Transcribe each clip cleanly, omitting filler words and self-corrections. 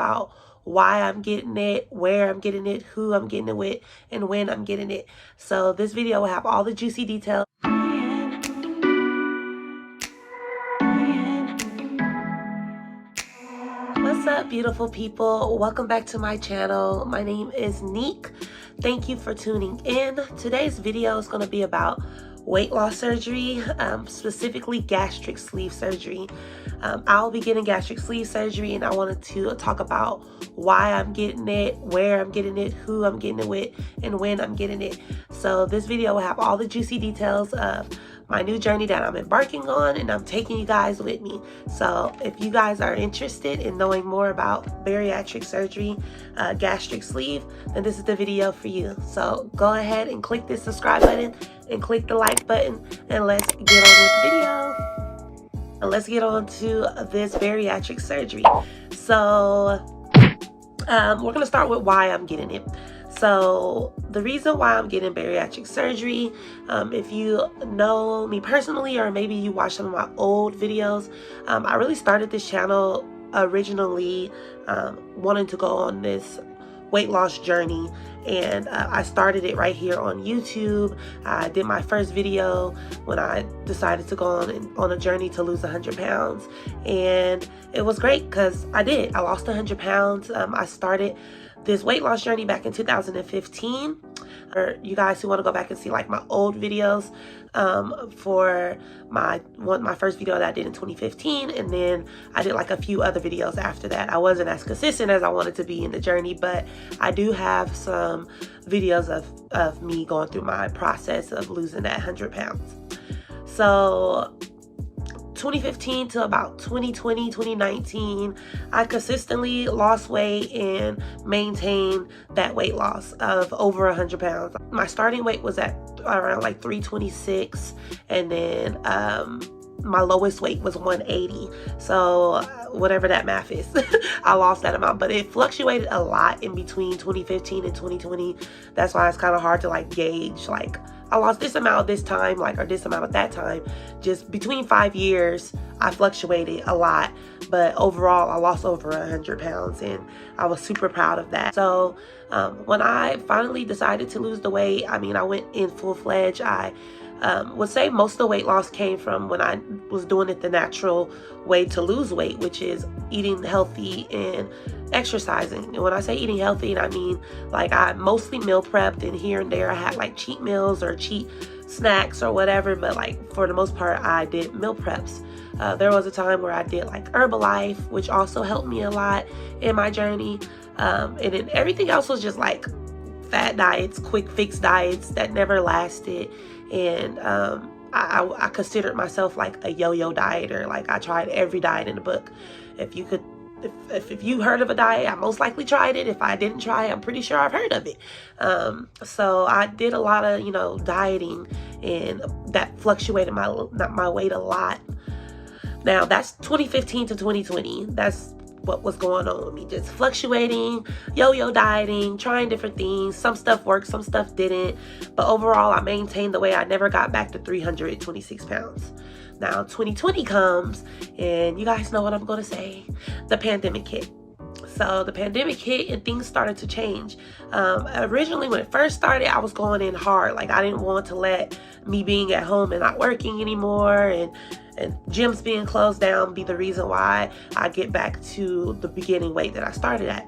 about why I'm getting it, where I'm getting it, who I'm getting it with, and when I'm getting it. So this video will have all the juicy details. What's up, beautiful people? Welcome back to my channel. My name is Neek. Thank you for tuning in. Today's video is going to be about weight loss surgery, specifically gastric sleeve surgery. I'll be getting gastric sleeve surgery, and I wanted to talk about why I'm getting it, where I'm getting it, who I'm getting it with, and when I'm getting it. So this video will have all the juicy details of my new journey that I'm embarking on, and I'm taking you guys with me. So if you guys are interested in knowing more about bariatric surgery, gastric sleeve, then this is the video for you. So go ahead and click this subscribe button and click the like button, and let's get on this video. And let's get on to this bariatric surgery. So we're gonna start with why I'm getting it. So the reason why I'm getting bariatric surgery, if you know me personally, or maybe you watch some of my old videos, I really started this channel originally wanting to go on this weight loss journey, and I started it right here on YouTube. I did my first video when I decided to go on a journey to lose 100 pounds, and it was great because I lost 100 pounds. I started this weight loss journey back in 2015. Or you guys who want to go back and see like my old videos, for my first video that I did in 2015, and then I did like a few other videos after that. I wasn't as consistent as I wanted to be in the journey, but I do have some videos of me going through my process of losing that 100 pounds. So 2015 to about 2020, 2019, I consistently lost weight and maintained that weight loss of over 100 pounds. My starting weight was at around like 326, and then my lowest weight was 180. So whatever that math is, I lost that amount, but it fluctuated a lot in between 2015 and 2020. That's why it's kind of hard to like gauge, like I lost this amount this time, like, or this amount at that time. Just between 5 years, I fluctuated a lot, but overall I lost over 100 pounds, and I was super proud of that. So when I finally decided to lose the weight, I mean, I went in full-fledged. I would say most of the weight loss came from when I was doing it the natural way to lose weight, which is eating healthy and exercising. And when I say eating healthy, I mean like I mostly meal prepped, and here and there I had like cheat meals or cheat snacks or whatever, but like for the most part I did meal preps. There was a time where I did like Herbalife, which also helped me a lot in my journey, and then everything else was just like fat diets, quick fix diets that never lasted. And I considered myself like a yo-yo dieter. Like I tried every diet in the book. If you heard of a diet, I most likely tried it. If I didn't try it, I'm pretty sure I've heard of it. So I did a lot of, dieting, and that fluctuated my weight a lot. Now that's 2015 to 2020. That's what was going on with me, just fluctuating, yo-yo dieting, trying different things. Some stuff worked, some stuff didn't, but overall I maintained the weight. I never got back to 326 pounds. Now 2020 comes, and you guys know what I'm going to say. The pandemic hit. So the pandemic hit, and things started to change. Originally when it first started, I was going in hard. Like I didn't want to let me being at home and not working anymore, and gyms being closed down be the reason why I get back to the beginning weight that I started at.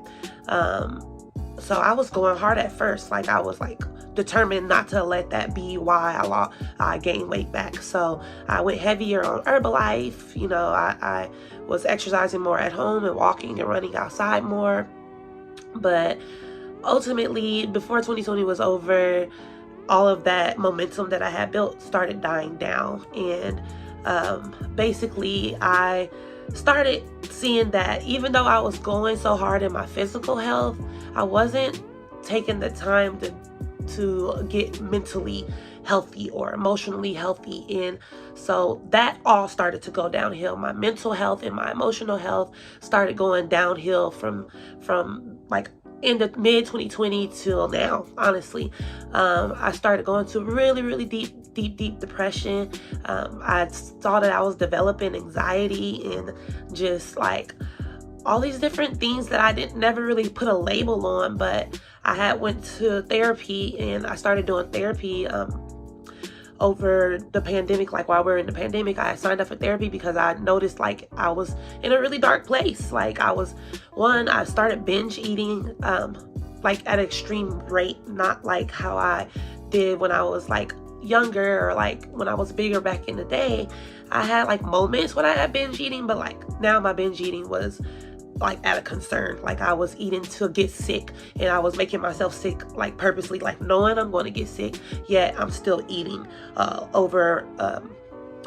So I was going hard at first. Like I was like determined not to let that be why I gained weight back. So I went heavier on Herbalife. I was exercising more at home and walking and running outside more. But ultimately, before 2020 was over, all of that momentum that I had built started dying down. And basically I started seeing that even though I was going so hard in my physical health, I wasn't taking the time to get mentally healthy or emotionally healthy. And so that all started to go downhill. My mental health and my emotional health started going downhill from like in the mid 2020 till now, honestly. I started going to really deep depression. I saw that I was developing anxiety and just like all these different things that I didn't never really put a label on, but I had went to therapy, and I started doing therapy over the pandemic. Like while we were in the pandemic, I signed up for therapy because I noticed like I was in a really dark place. Like I started binge eating like at an extreme rate, not like how I did when I was like younger or like when I was bigger back in the day. I had like moments when I had binge eating, but like now my binge eating was like at a concern. Like I was eating to get sick, and I was making myself sick like purposely, like knowing I'm going to get sick, yet I'm still eating over an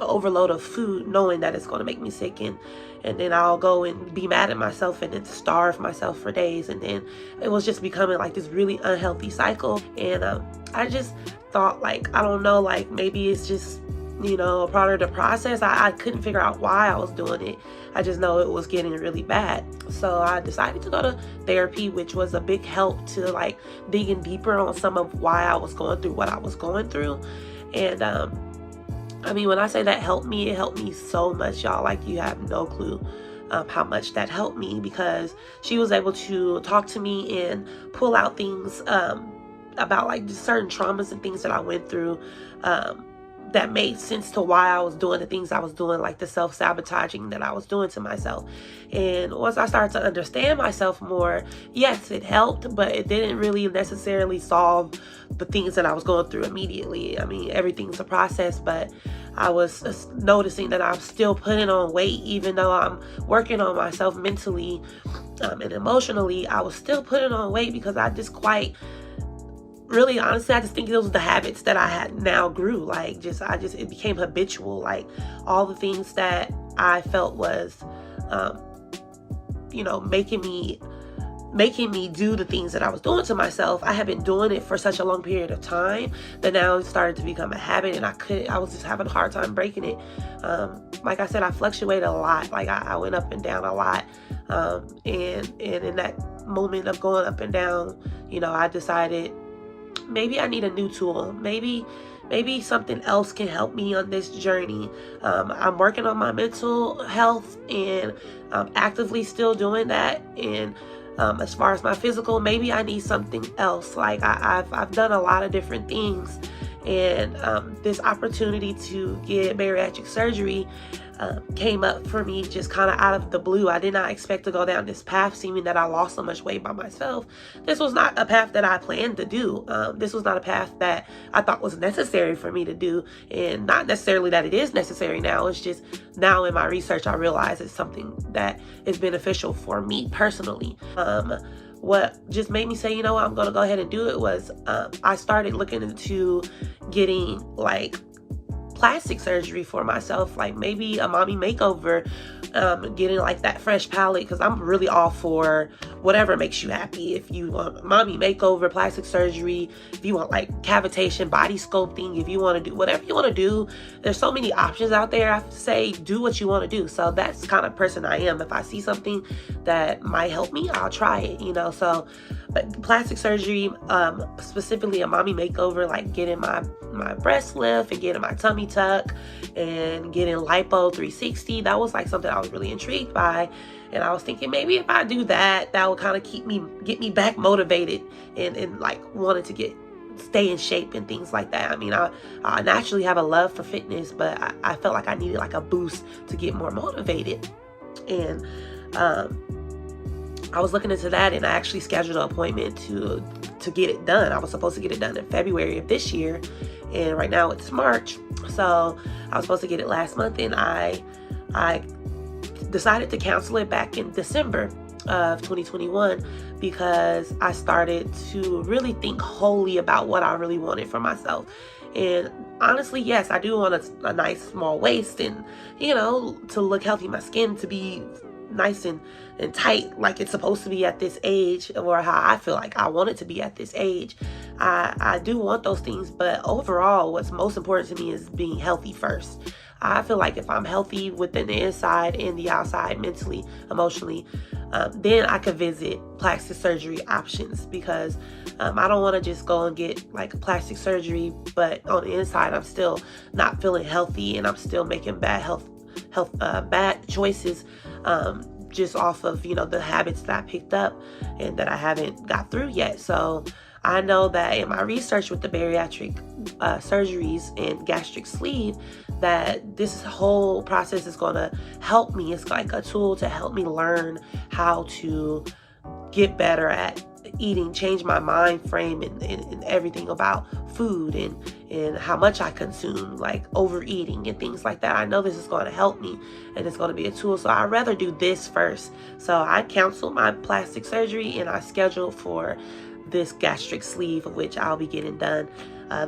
overload of food, knowing that it's going to make me sick, and then I'll go and be mad at myself and then starve myself for days, and then it was just becoming like this really unhealthy cycle. And I just thought, like, I don't know, like maybe it's just, you know, a part of the process. I couldn't figure out why I was doing it. I just know it was getting really bad. So I decided to go to therapy, which was a big help to like digging deeper on some of why I was going through what I was going through. And I mean, when I say that helped me, it helped me so much, y'all. Like, you have no clue how much that helped me, because she was able to talk to me and pull out things about like just certain traumas and things that I went through that made sense to why I was doing the things I was doing, like the self-sabotaging that I was doing to myself. And once I started to understand myself more, yes, it helped, but it didn't really necessarily solve the things that I was going through immediately. I mean, everything's a process, but I was noticing that I'm still putting on weight, even though I'm working on myself mentally and emotionally. I was still putting on weight because I just really, honestly, I just think those were the habits that I had now grew. Like, it became habitual. Like, all the things that I felt was, you know, making me do the things that I was doing to myself. I had been doing it for such a long period of time that now it started to become a habit, and I was just having a hard time breaking it. Like I said, I fluctuated a lot. Like, I went up and down a lot. And in that moment of going up and down, you know, I decided, maybe I need a new tool. Maybe something else can help me on this journey. I'm working on my mental health, and I'm actively still doing that. And as far as my physical, maybe I need something else. Like, I've done a lot of different things, and this opportunity to get bariatric surgery came up for me just kind of out of the blue. I did not expect to go down this path, seeming that I lost so much weight by myself. This was not a path that I planned to do. This was not a path that I thought was necessary for me to do, and not necessarily that it is necessary now. It's just now in my research, I realize it's something that is beneficial for me personally. What just made me say, you know what, I'm going to go ahead and do it was I started looking into getting like plastic surgery for myself, like maybe a mommy makeover, getting like that fresh palate, because I'm really all for whatever makes you happy. If you want mommy makeover, plastic surgery, if you want like cavitation, body sculpting, if you want to do whatever you want to do, there's so many options out there. I say do what you want to do. So that's the kind of person I am. If I see something that might help me, I'll try it, you know. So but plastic surgery, specifically a mommy makeover, like getting my breast lift and getting my tummy tuck and getting lipo 360, that was like something I was really intrigued by. And I was thinking, maybe if I do that, that would kind of get me back motivated and like wanted to stay in shape and things like that. I mean, I naturally have a love for fitness, but I felt like I needed like a boost to get more motivated. And I was looking into that, and I actually scheduled an appointment to get it done. I was supposed to get it done in February of this year, and right now it's March. So I was supposed to get it last month, and I decided to cancel it back in December of 2021 because I started to really think wholly about what I really wanted for myself. And honestly, yes, I do want a nice small waist, and, you know, to look healthy, my skin to be nice and tight like it's supposed to be at this age, or how I feel like I want it to be at this age. I do want those things, but overall what's most important to me is being healthy first. I feel like if I'm healthy within the inside and the outside, mentally, emotionally, then I could visit plastic surgery options, because I don't want to just go and get like plastic surgery, but on the inside I'm still not feeling healthy, and I'm still making bad choices, just off of, you know, the habits that I picked up and that I haven't got through yet. So I know that in my research with the bariatric surgeries and gastric sleeve, that this whole process is going to help me. It's like a tool to help me learn how to get better at eating, change my mind frame and everything about food and how much I consume, like overeating and things like that. I know this is going to help me and it's going to be a tool. So I'd rather do this first. So I canceled my plastic surgery and I scheduled for this gastric sleeve, of which I'll be getting done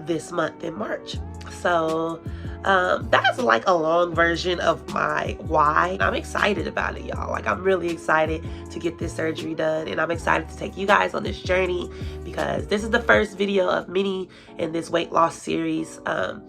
this month in March. So that's like a long version of my why. I'm excited about it, y'all. Like, I'm really excited to get this surgery done, and I'm excited to take you guys on this journey because this is the first video of many in this weight loss series. I'm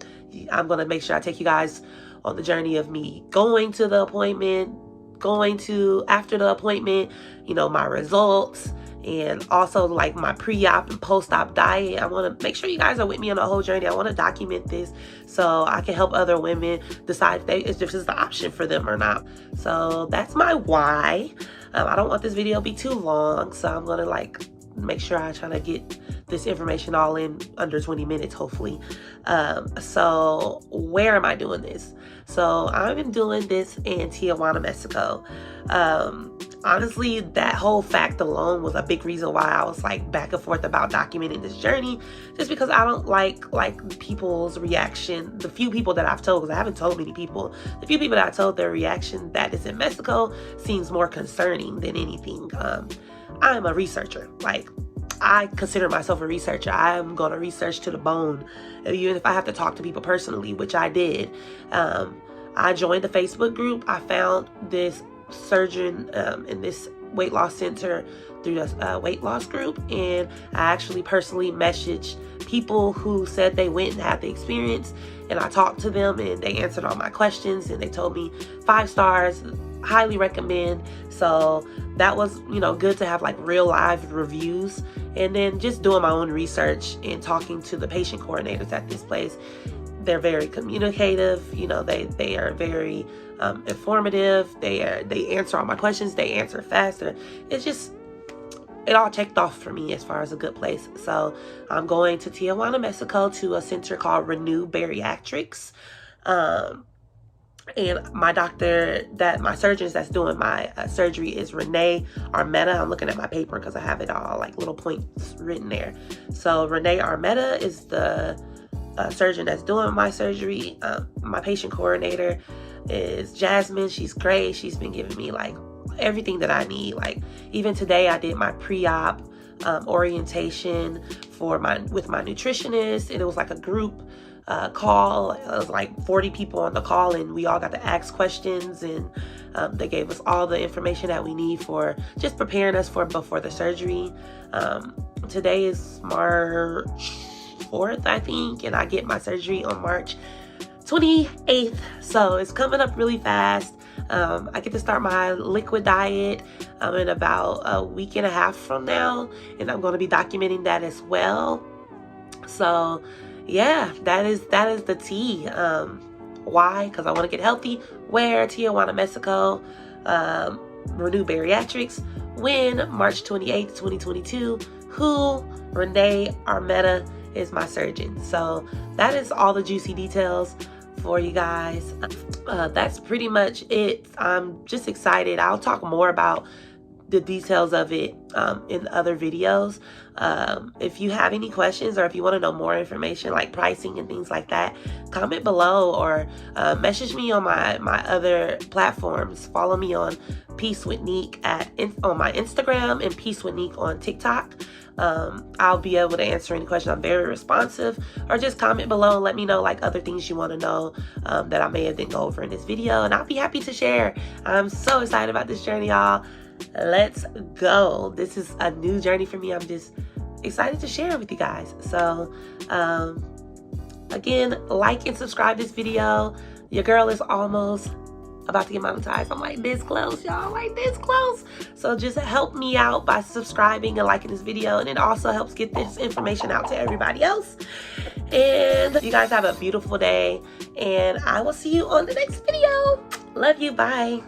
gonna make sure I take you guys on the journey of me going to the appointment, going to after the appointment, you know, my results, and also like my pre-op and post-op diet. I want to make sure you guys are with me on the whole journey. I want to document this so I can help other women decide if this is the option for them or not. So that's my why. I don't want this video to be too long, so I'm gonna like make sure I try to get this information all in under 20 minutes, hopefully. So where am I doing this? So I've been doing this in Tijuana, Mexico. Honestly, that whole fact alone was a big reason why I was like back and forth about documenting this journey, just because I don't like people's reaction. The few people that I've told, because I haven't told many people, the few people that I told, their reaction that is in Mexico seems more concerning than anything. I'm a researcher. Like, I consider myself a researcher. I'm going to research to the bone, even if I have to talk to people personally, which I did. I joined the Facebook group. I found this surgeon in this weight loss center through the weight loss group, and I actually personally messaged people who said they went and had the experience, and I talked to them and they answered all my questions and they told me 5 stars, highly recommend. So that was, you know, good to have like real live reviews, and then just doing my own research and talking to the patient coordinators at this place. They're very communicative, you know, they are very informative. They answer all my questions. They answer faster. It's just, it all checked off for me as far as a good place. So I'm going to Tijuana, Mexico, to a center called Renew Bariatrics. And my doctor, my surgeon that's doing my surgery is Renee Armetta. I'm looking at my paper because I have it all like little points written there. So Renee Armetta is the surgeon that's doing my surgery. My patient coordinator is Jasmine. She's great. She's been giving me like everything that I need. Like, even today I did my pre-op orientation with my nutritionist, and it was like a group call. It was like 40 people on the call, and we all got to ask questions, and they gave us all the information that we need for just preparing us for before the surgery. Today is March 4th, I think, and I get my surgery on March 28th, so it's coming up really fast. I get to start my liquid diet in about a week and a half from now, and I'm going to be documenting that as well. So yeah, that is the tea. Why? Because I want to get healthy. Where? Tijuana, Mexico. Renew Bariatrics. When? March 28th, 2022. Who? Renee Armetta is my surgeon. So that is all the juicy details for you guys. That's pretty much it. I'm just excited. I'll talk more about the details of it in other videos. If you have any questions, or if you want to know more information like pricing and things like that, comment below, or message me on my other platforms. Follow me on Peace with Neek on my Instagram, and Peace with Neek on TikTok. I'll be able to answer any questions. I'm very responsive. Or just comment below and let me know like other things you want to know that I may have didn't go over in this video, and I'll be happy to share. I'm so excited about this journey, y'all. Let's go. This is a new journey for me. I'm just excited to share it with you guys. So again, like and subscribe this video. Your girl is almost about to get monetized. I'm like this close, y'all, like this close. So just help me out by subscribing and liking this video, and it also helps get this information out to everybody else. And you guys have a beautiful day, and I will see you on the next video. Love you. Bye.